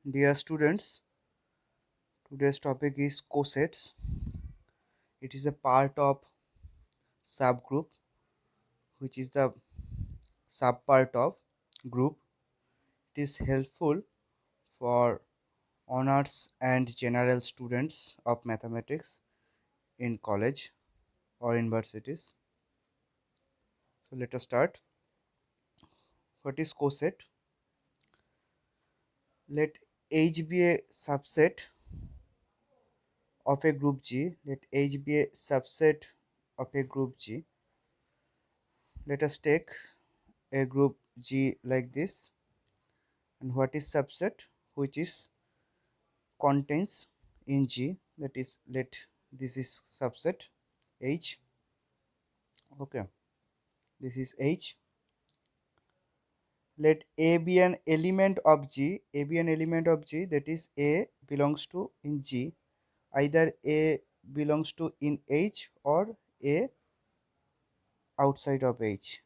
Dear students, today's topic is cosets. It is a part of subgroup, which is the subpart of group. It is helpful for honors and general students of mathematics in college or universities. So let us start. What is coset? Let H be a subset of a group G. Let H be a subset of a group G. Let us take a group G like this. And what is subset? Which is contains in G, that is, let this is subset H. Okay, this is H. Let A be an element of G. A be an element of G, that is A belongs to in G. Either A belongs to in H or A outside of H.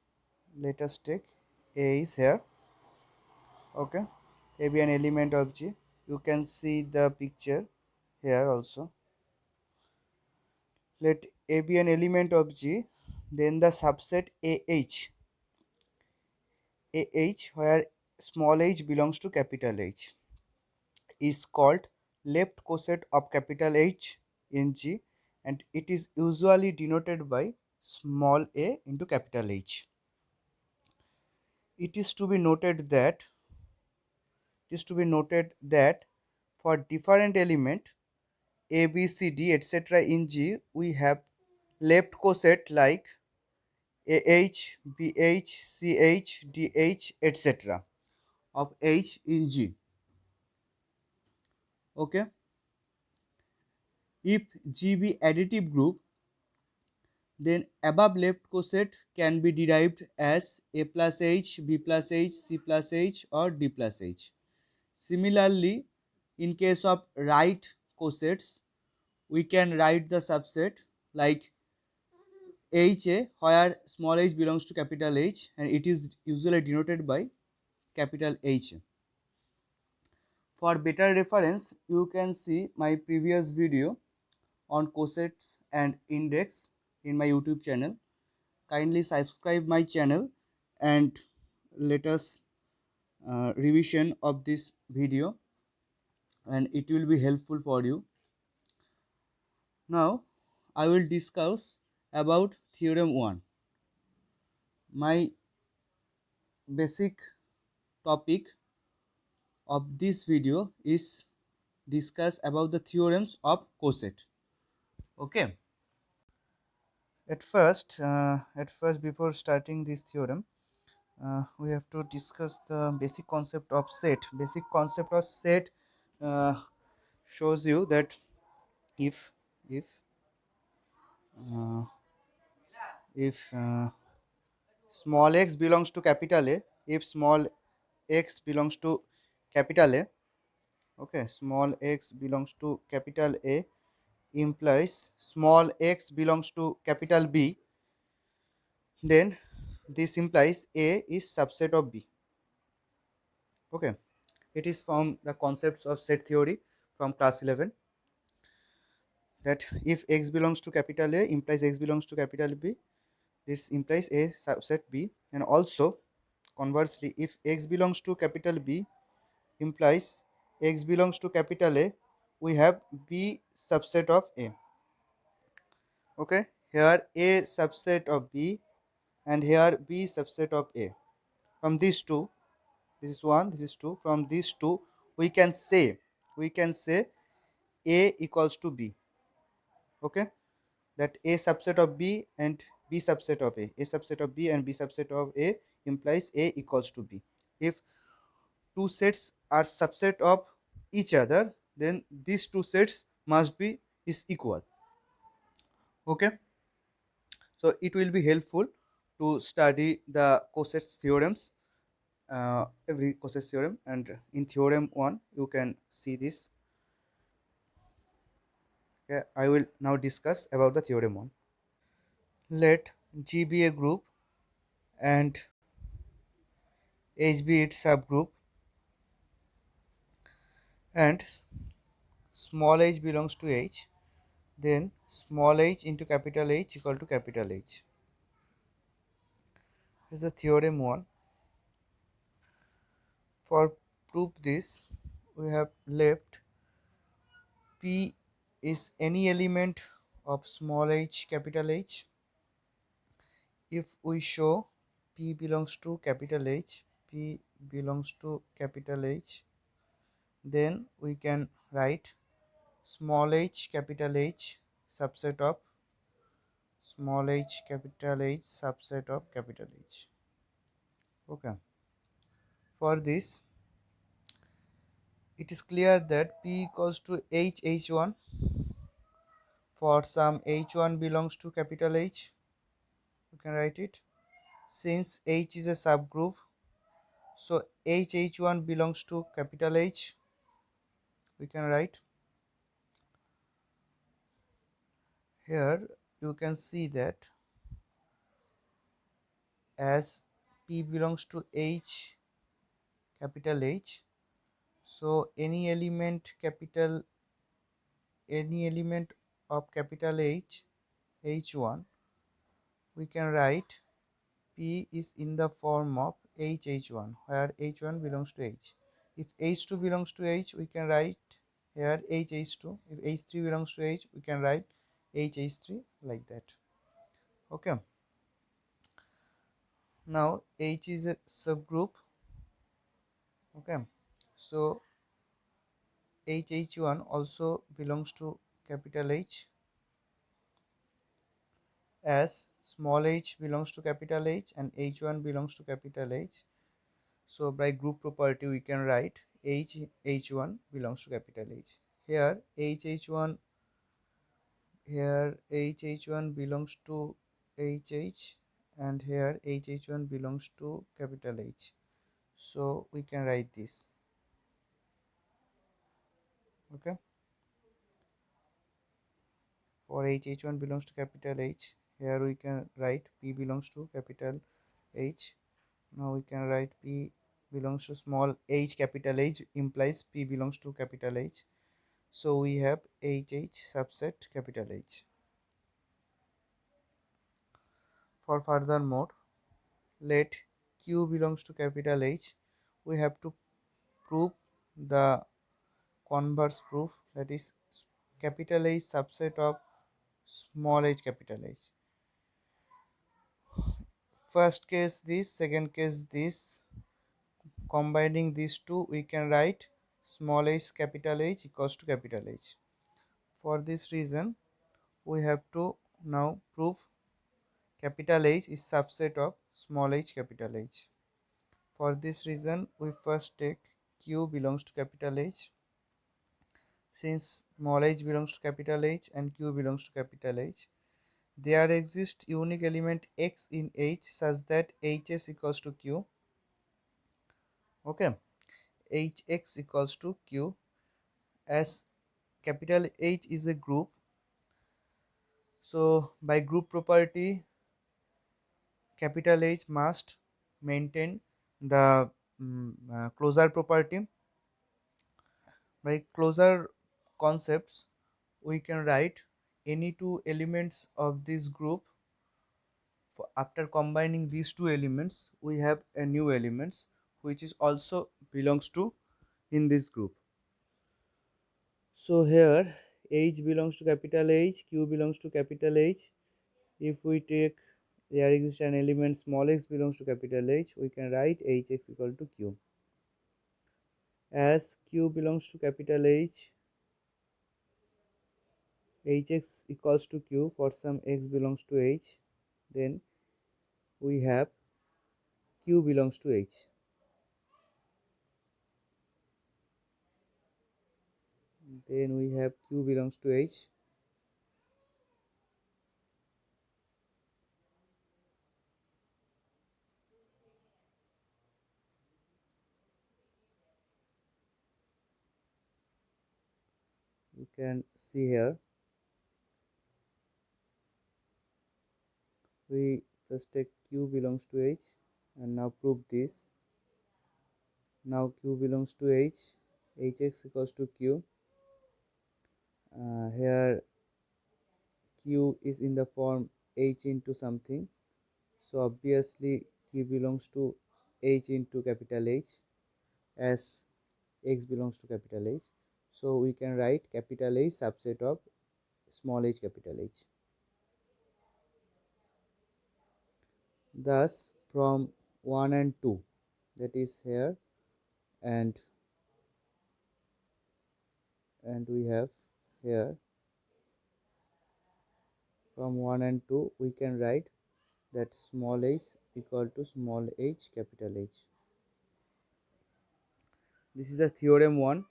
Let us take A is here. Okay, A be an element of G. You can see the picture here also. Let A be an element of G, then the subset AH where small h belongs to capital H is called left coset of capital H in G, and it is usually denoted by small a into capital H. It is to be noted that for different element A, B, C, D, etc. in G, we have left coset like AH, BH, CH, DH, etc. of H in G. Okay. If G be additive group, then above left coset can be derived as A plus H, B plus H, C plus H or D plus H. Similarly, in case of right cosets, we can write the subset like HA where small h belongs to capital H and it is usually denoted by capital H. For better reference, you can see my previous video on cosets and index in my YouTube channel. Kindly subscribe my channel and let us revision of this video and it will be helpful for you. Now I will discuss about theorem 1. My basic topic of this video is discuss about the theorems of coset. Okay. At first, before starting this theorem, we have to discuss the basic concept of set. Basic concept of set uh, shows you that if if uh, if small x belongs to capital A, if small x belongs to capital A, okay, small x belongs to capital A implies small x belongs to capital B, then this implies A is subset of B. Okay, it is from the concepts of set theory from class 11, that if x belongs to capital A implies x belongs to capital B, this implies A subset B, and also conversely if x belongs to capital B implies x belongs to capital A, we have B subset of A. Okay, here A subset of B and here B subset of A. From these two, this is 1, this is 2, from these two we can say A equals to B. Okay, that A subset of B and B subset of A subset of B and B subset of A implies A equals to B. If two sets are subset of each other, then these two sets must be is equal. Okay, so it will be helpful to study the Cosets theorems, every Cosets theorem, and in theorem 1 you can see this. Okay, I will now discuss about the theorem 1. Let G be a group and H be its subgroup. and small h belongs to h, then small h into capital H equal to capital H. This is the theorem 1. For proof this, we have left P is any element of small h capital H. If we show P belongs to capital H, P belongs to capital H, then we can write small h capital H subset of small h capital H subset of capital H. Okay. For this, it is clear that P equals to H1 for some H1 belongs to capital H. You can write it. Since H is a subgroup, so H1 belongs to capital H. We can write here. You can see that as P belongs to H capital H, so any element of capital H, H1, we can write P is in the form of H1, where H1 belongs to H. If H2 belongs to H, we can write here H2. If H3 belongs to H, we can write H3 like that. Okay. Now H is a subgroup. Okay. So H1 also belongs to capital H, as small h belongs to capital H and H1 belongs to capital H. So by group property we can write H1 belongs to capital H. Here H1 belongs to HH, and here HH1 belongs to capital H. So we can write this. Okay. For HH1 belongs to capital H, here we can write P belongs to capital H. Now we can write P belongs to small h capital H implies P belongs to capital H. So we have HH subset capital H. For furthermore, let Q belongs to capital H. We have to prove the converse proof, that is capital H subset of small h capital H. First case this, second case this. Combining these two, we can write small h capital H equals to capital H. For this reason, we have to now prove capital H is subset of small h capital H. For this reason, we first take Q belongs to capital H. Since small h belongs to capital H and Q belongs to capital H, there exists unique element X in H such that Hs equals to Q. Okay, Hx equals to Q. As capital H is a group, so by group property, capital H must maintain the closure property. By closure concepts, we can write any two elements of this group. After combining these two elements, we have a new elements which is also belongs to in this group. So here H belongs to capital H, Q belongs to capital H. If we take there exists an element small x belongs to capital H, we can write Hx equal to Q. As Q belongs to capital H, Hx equals to Q for some x belongs to H, then we have Q belongs to H. Then we have Q belongs to H. You can see here. We first take Q belongs to H and now prove this. Now Q belongs to H, hx equals to q. Here q is in the form h into something, so obviously q belongs to h into capital H, as x belongs to capital H. So we can write capital H subset of small h capital H. Thus from 1 and 2, that is here, and we have here, from 1 and 2 we can write that small h equal to small h capital H. This is the theorem 1.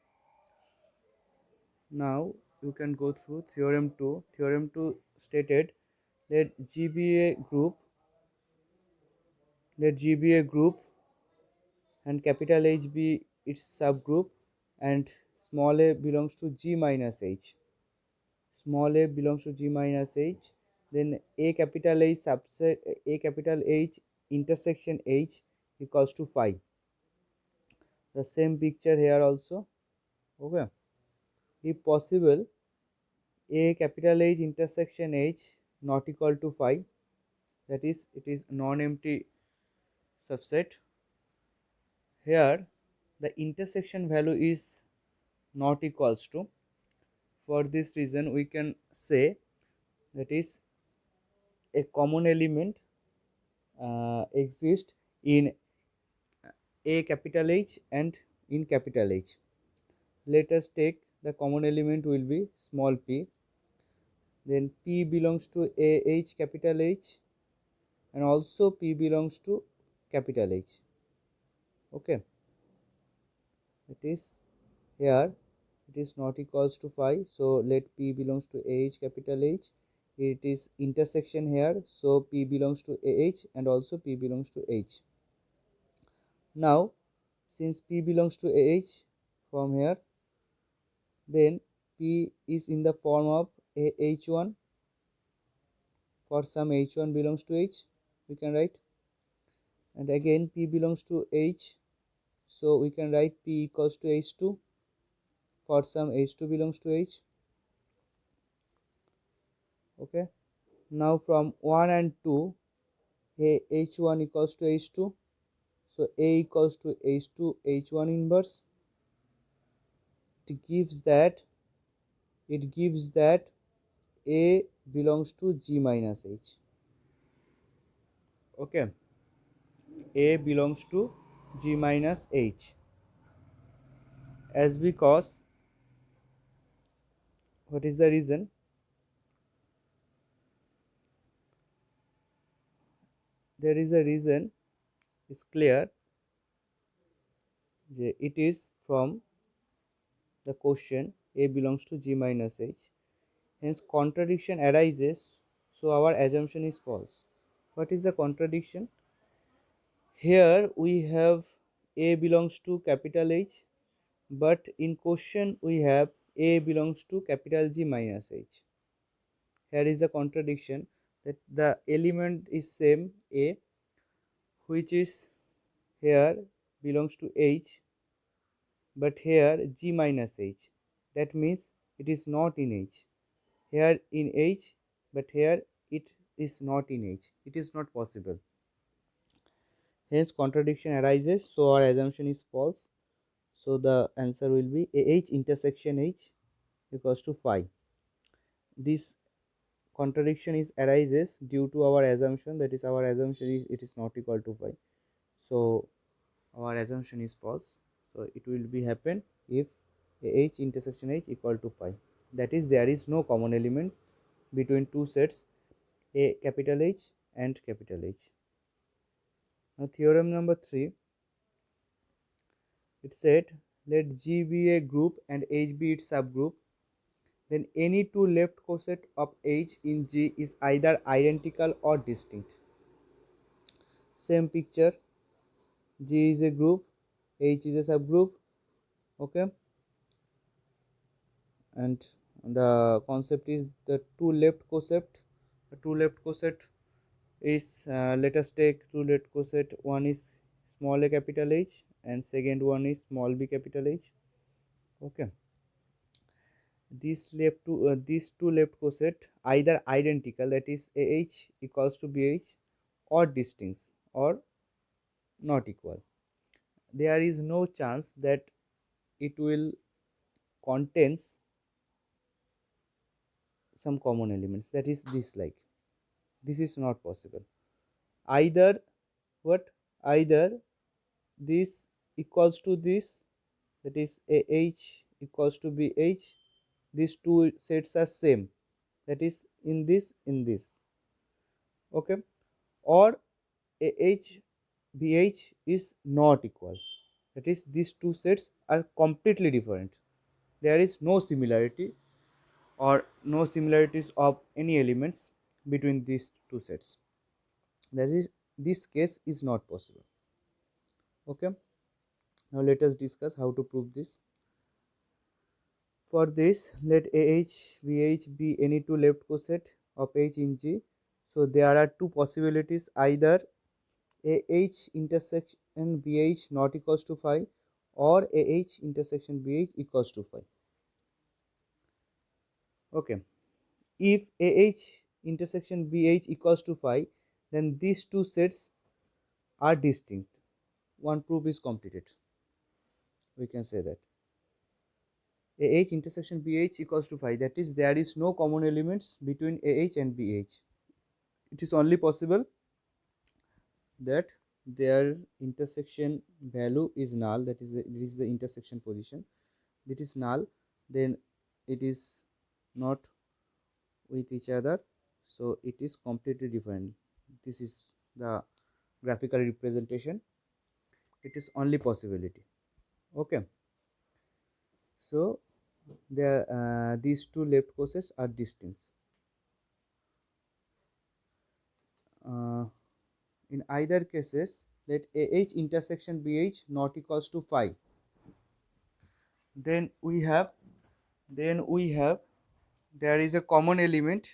Now you can go through theorem 2. Theorem 2 stated, let G be a group, and capital H be its subgroup, and small a belongs to G minus H. Small a belongs to G minus H. Then a capital H subset, a capital H intersection H equals to phi. The same picture here also. Okay. If possible, a capital H intersection H not equal to phi, that is, it is non-empty subset. Here the intersection value is not equals to. For this reason we can say that is a common element exists in a capital H and in capital H. Let us take the common element will be small p, then p belongs to a h capital H, and also p belongs to capital H. Okay, it is here it is not equals to phi, so let p belongs to ah capital H. It is intersection here, so p belongs to ah and also p belongs to h. Now since p belongs to ah from here, then p is in the form of a h1. For some h1 belongs to h, we can write, and again p belongs to h, so we can write p equals to h2. For some h2 belongs to h. Okay, now from 1 and 2, a h1 equals to h2, so a equals to h2 h1 inverse. It gives that a belongs to G minus h. Okay, a belongs to G minus h, as because what is the reason? There is a reason, is clear. It is from the question a belongs to G minus h, hence contradiction arises, so our assumption is false. What is the contradiction? Here we have a belongs to capital H, but in question we have a belongs to capital G minus h. Here is a contradiction, that the element is same a, which is here belongs to h, but here G minus h. That means it is not in h. Here in h, but here it is not in h. It is not possible. Hence contradiction arises, so our assumption is false. So the answer will be ah intersection h equals to phi. This contradiction is arises due to our assumption, that is our assumption is it is not equal to phi. So our assumption is false. So it will be happen if h intersection h equal to phi, that is there is no common element between two sets a capital H and capital H. Now theorem number 3, it said, let G be a group and H be its subgroup, then any two left coset of H in G is either identical or distinct. Same picture, G is a group, H is a subgroup. Okay, and the concept is the two left coset. The two left coset is, let us take two left coset, one is small a capital H and second one is small b capital H. Okay, these two left coset either identical, that is AH equals to BH, or distinct or not equal. There is no chance that it will contains some common elements, that is this, like this is not possible. Either what, either this equals to this, that is AH equals to BH, these two sets are same, that is in this. Okay, or AH BH is not equal, that is these two sets are completely different, there is no similarity or no similarities of any elements between these two sets, that is this case is not possible. Okay, now let us discuss how to prove this. For this, let AH BH be any two left coset of H in G. So there are two possibilities, either AH intersection BH not equals to phi, or AH intersection BH equals to phi. Okay, if AH intersection BH equals to phi, then these two sets are distinct. One proof is completed. We can say that AH intersection BH equals to phi, that is there is no common elements between AH and BH. It is only possible that their intersection value is null, that is this is the intersection position, it is null, then it is not with each other, so it is completely different. This is the graphical representation, it is only possibility. Okay, so these two left cosets are distinct. uh, in either cases, let AH intersection BH not equals to phi, then we have there is a common element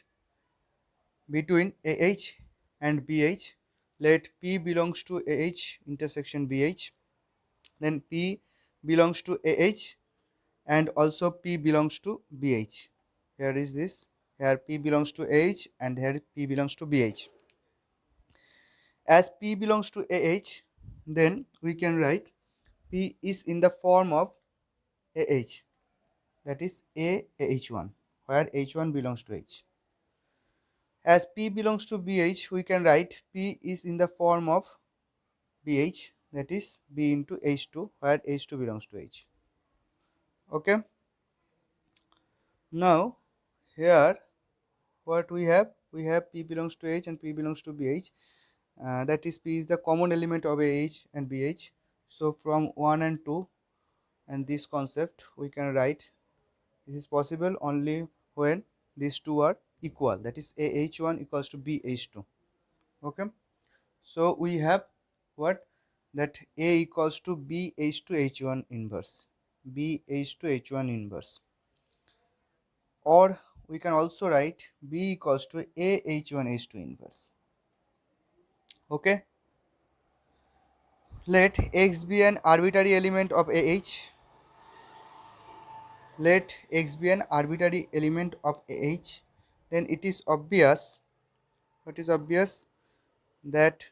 between AH and BH. Let P belongs to AH intersection BH, then P belongs to AH, and also P belongs to BH. Here is this, here P belongs to AH and here P belongs to BH. As P belongs to AH, then we can write P is in the form of AH, that is AH1, where H1 belongs to H. As P belongs to BH, we can write P is in the form of BH, that is B into H2, where H2 belongs to H. Okay, now here what we have P belongs to H and P belongs to BH, that is P is the common element of AH and BH. So from 1 and 2 and this concept we can write this is possible only when these two are equal, that is AH1 equals to BH2. Okay, so we have what, that A equals to BH2 H1 inverse, BH2 H1 inverse, or we can also write B equals to AH1 H2 inverse. Okay, let X be an arbitrary element of AH, let X be an arbitrary element of AH, then it is obvious, what is obvious, that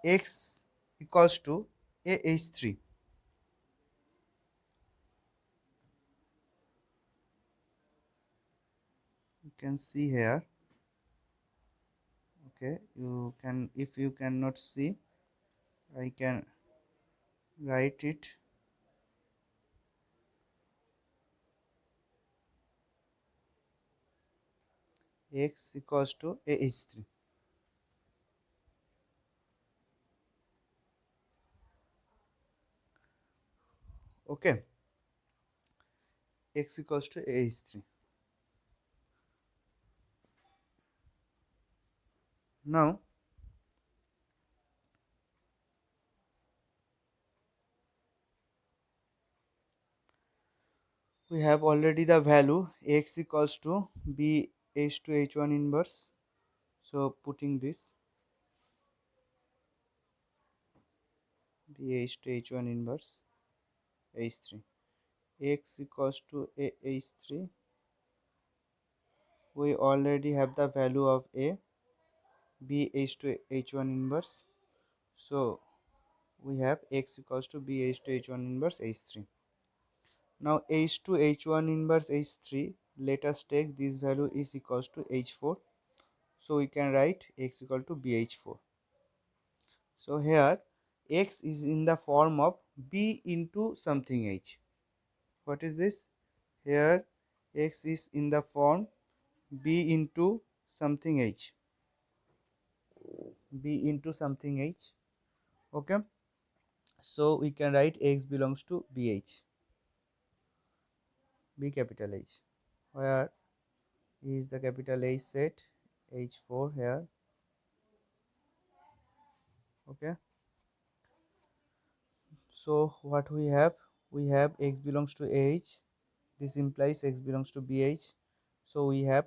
X equals to AH3. You can see here. Okay, you can, if you cannot see, I can write it. X equals to AH3. Okay, X equals to AH3. Now we have already the value X equals to BH to H1 inverse. So putting this BH to H1 inverse. H3. X equals to A H3. We already have the value of A, B H2 H1 inverse. So we have X equals to B H2 H1 inverse H3. Now H2 H1 inverse H3, let us take this value is equals to H4. So we can write X equal to BH4. So here X is in the form of B into something H. What is this? Here X is in the form B into something H. B into something H. Okay. So we can write X belongs to BH. B capital H. Where is the capital H set? H4 here. Okay. So what we have? We have X belongs to H. This implies X belongs to BH. So we have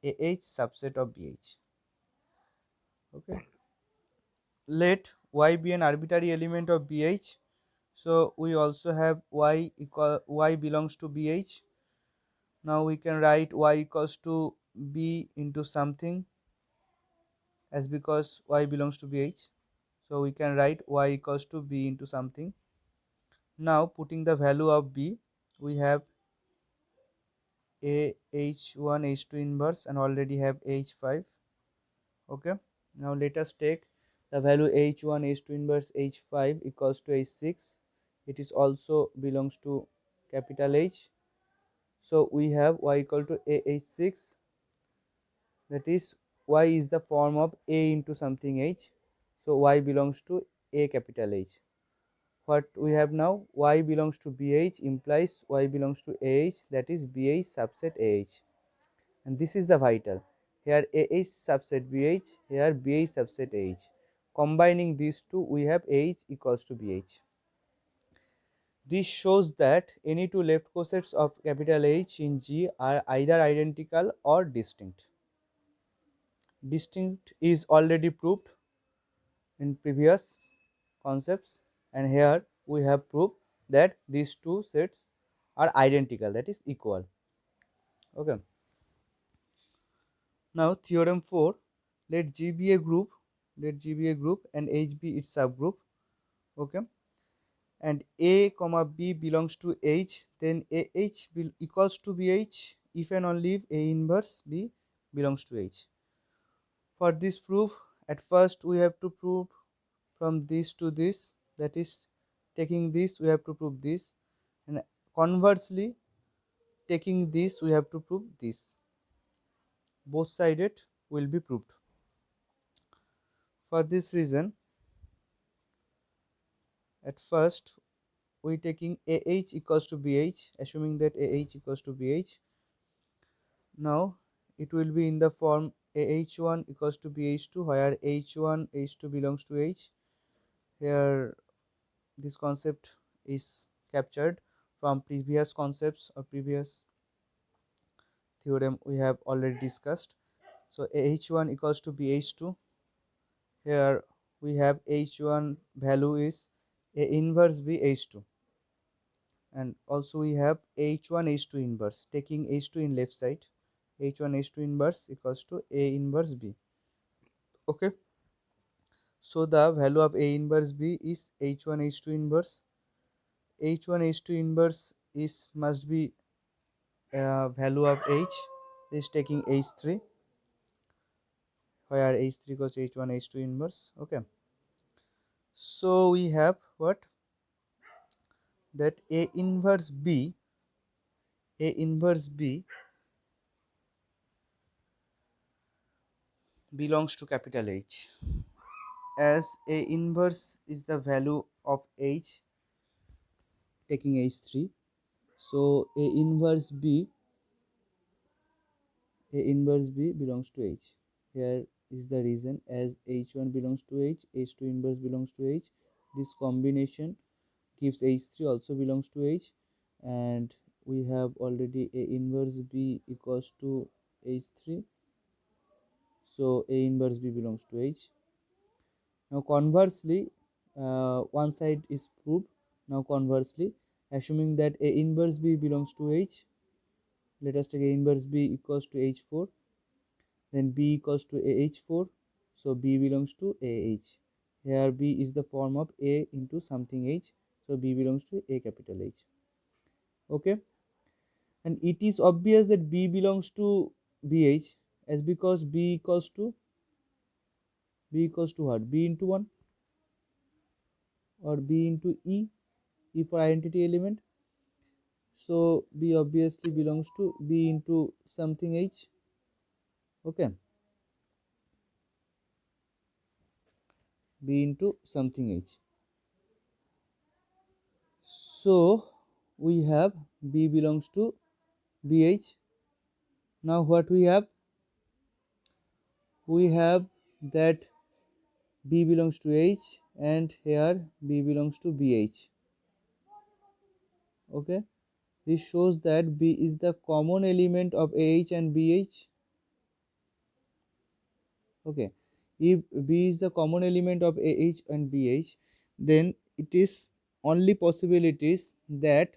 AH subset of BH. Okay. Let Y be an arbitrary element of BH. So we also have Y belongs to BH. Now we can write Y equals to B into something, as because Y belongs to BH. So we can write Y equals to B into something. Now putting the value of B, we have A H1 H2 inverse and already have H5. Okay. Now let us take the value H1 H2 inverse H5 equals to H6. It is also belongs to capital H. So we have Y equal to AH6, that is Y is the form of A into something H. So Y belongs to A capital H. What we have now, Y belongs to BH implies Y belongs to AH, that is BH subset AH. And this is the vital. Here AH subset BH, here BH subset AH. Combining these two, we have AH equals to BH. This shows that any two left cosets of capital H in G are either identical or distinct. Distinct is already proved in previous concepts, and here we have proved that these two sets are identical, that is equal. Okay. Now theorem 4, let G be a group, and H be its subgroup. Okay. And A comma B belongs to H, then AH equals to BH if and only if A inverse B belongs to H. For this proof, at first we have to prove from this to this, that is taking this we have to prove this, and conversely taking this we have to prove this. Both sided will be proved. For this reason, at first we taking AH equals to BH, assuming that AH equals to BH. Now it will be in the form AH1 equals to BH2, where H1 H2 belongs to H. Here this concept is captured from previous concepts or previous theorem we have already discussed. So H1 equals to BH2. Here we have H1 value is A inverse B H2, and also we have H1 H2 inverse, taking H2 in left side. H1 H2 inverse equals to A inverse B. Okay. So the value of A inverse B is H1 H2 inverse. H1 H2 inverse is must be value of H is taking H3, where H3 equals H1 H2 inverse. Okay. So we have what, that A inverse B belongs to capital H, as A inverse is the value of H taking H3. So A inverse B belongs to H. Here is the reason, as H1 belongs to H, H2 inverse belongs to H. This combination gives H3 also belongs to H, and we have already A inverse B equals to H3. So A inverse B belongs to H. Now conversely, one side is proved. Now conversely, assuming that A inverse B belongs to H. Let us take A inverse B equals to H4, then B equals to AH4, so B belongs to AH. Here B is the form of A into something H, so B belongs to A capital H. Okay, and it is obvious that B belongs to BH, as because B equals to what? B into 1 or B into E for identity element. So B obviously belongs to B into something H. Okay, B into something H. So we have B belongs to BH. Now what we have? We have that B belongs to H and here B belongs to BH. Okay, this shows that B is the common element of AH and BH. Okay, if B is the common element of AH and BH, then it is only possibilities that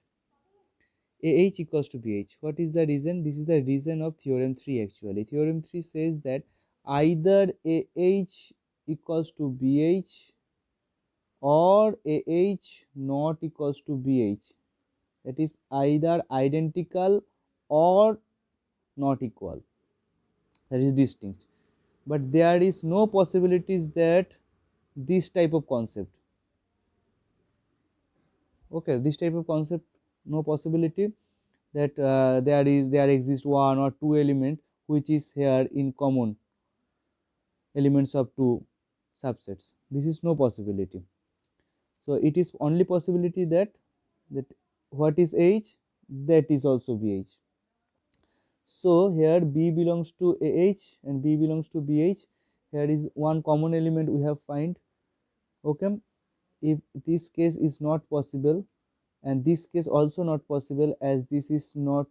AH equals to BH. What is the reason? This is the reason of theorem 3 actually. Theorem 3 says that either AH equals to BH or AH not equals to BH. That is either identical or not equal. That is distinct. But there is no possibilities that this type of concept. Okay, this type of concept, no possibility that there exists one or two element which is here in common elements of two subsets. This is no possibility. So it is only possibility that what is H, that is also BH. So here B belongs to AH and B belongs to BH. Here is one common element we have find. Okay, if this case is not possible and this case also not possible, as this is not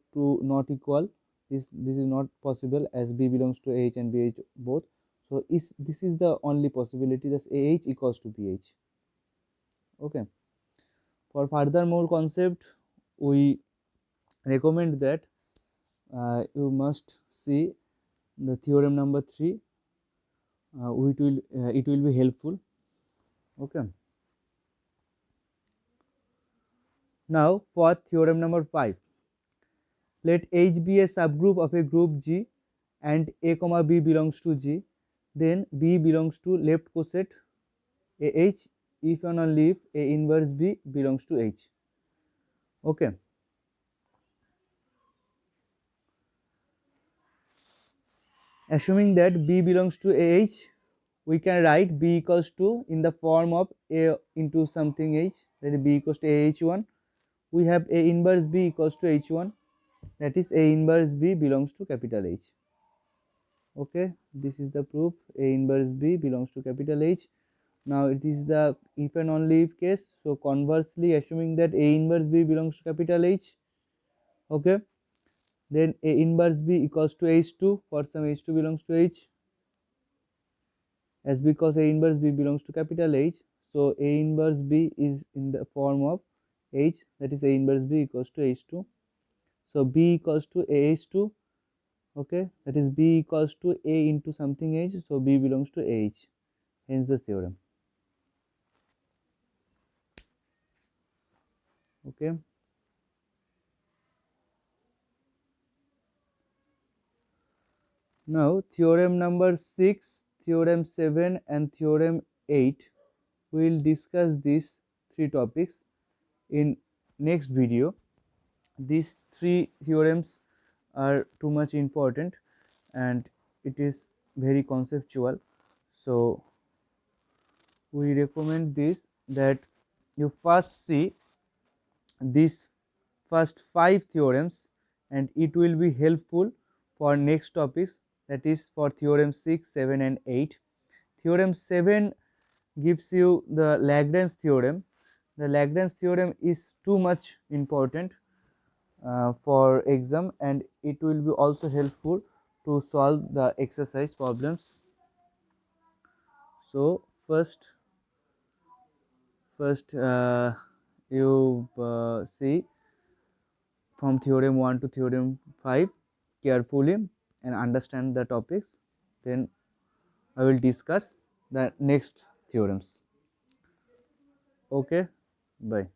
equal, this is not possible as B belongs to AH and BH both. So this is the only possibility, that AH equals to BH. Okay, for further more concept we recommend that you must see the theorem number 3. It will be helpful. Okay, now for theorem number 5, let H be a subgroup of a group G and A comma B belongs to G, then B belongs to left coset AH if and only if A inverse B belongs to H. Okay, assuming that B belongs to AH, we can write B equals to in the form of A into something H, that is B equals to AH1. We have A inverse B equals to H1, that is A inverse B belongs to capital H. Okay, this is the proof. A inverse B belongs to capital H. Now it is the if and only if case. So conversely, assuming that A inverse B belongs to capital H, okay, then A inverse B equals to H2 for some H2 belongs to H, as because A inverse B belongs to capital H, so A inverse B is in the form of H, that is A inverse B equals to H2. So B equals to AH2. Okay, that is B equals to A into something H, so B belongs to H, hence the theorem. Okay, now theorem number 6, theorem 7 and theorem 8, we will discuss these three topics in next video. These three theorems are too much important and it is very conceptual, so we recommend this that you first see these first 5 theorems and it will be helpful for next topics, that is for theorem 6, 7 and 8. Theorem 7 gives you the Lagrange theorem. The Lagrange theorem is too much important for exam and it will be also helpful to solve the exercise problems. So first you see from theorem 1 to theorem 5 carefully and understand the topics. Then I will discuss the next theorems. Okay, bye.